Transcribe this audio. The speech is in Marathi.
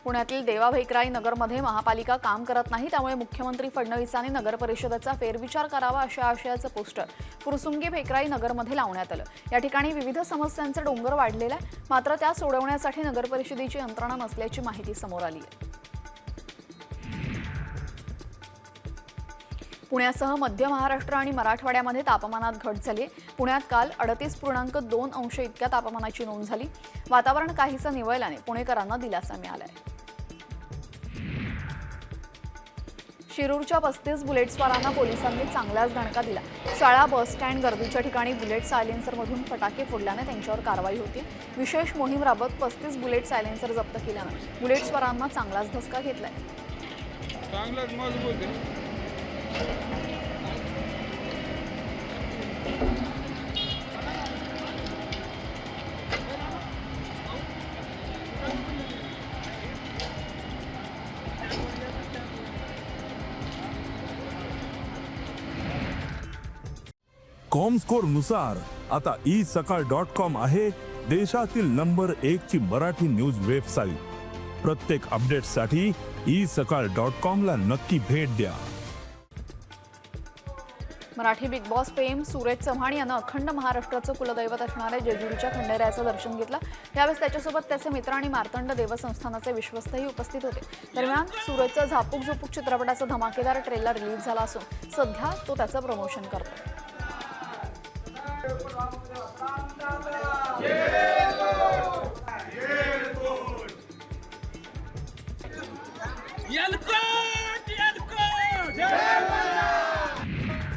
पुण्यातील देवा भेकराई नगरमध्ये महापालिका काम करत नाही, त्यामुळे मुख्यमंत्री फडणवीसांनी नगर परिषदेचा फेरविचार करावा अशा आशयाचं पोस्टर फुरसुंगी भेकराई नगरमध्ये लावण्यात आलं। या ठिकाणी विविध समस्यांचे डोंगर वाढलेला आहे, मात्र त्या सोडवण्यासाठी नगर परिषदेची यंत्रणा नसल्याची माहिती समोर आली आहे। पुण्यासह मध्य महाराष्ट्र आणि मराठवाड्यामध्ये तापमानात घट झाली। पुण्यात काल 38.2 अंश इतक्या तापमानाची नोंद झाली। वातावरण काहीसं निवळल्याने पुणेकरांना दिलासा मिळालाय। शिरूरच्या 35 बुलेटस्वारांना पोलिसांनी चांगलाच धडका दिला। शाळा, बस स्टँड, गर्दीच्या ठिकाणी बुलेट सायलेन्सरमधून फटाके फोडल्याने त्यांच्यावर कारवाई होती। विशेष मोहीम राबत 35 बुलेट सायलेन्सर जप्त केल्याने बुलेटस्वारांना चांगलाच धसका घेतलाय। चांगलाच मजबूत आहे। कॉमस्कोर नुसार आता isakal.com आहे देशातील नंबर 1 ची मराठी न्यूज वेबसाईट। प्रत्येक अपडेटसाठी isakal.com ला नक्की भेट द्या। Marathi big boss fame Suraj Chavan यानं अखंड महाराष्ट्राचं कुलदैवत असणाऱ्या जेजुरीच्या खंडेरायाचं दर्शन घेतलं। त्यावेळेस त्याच्यासोबत त्याचे मित्र आणि मार्तंड देवस्थानाचे विश्वस्तही उपस्थित होते। दरम्यान सूरजचा झापूक झोपूक चित्रपटाचा धमाकेदार ट्रेलर रिलीज झाला असून सध्या तो त्याचं प्रमोशन करतो। याला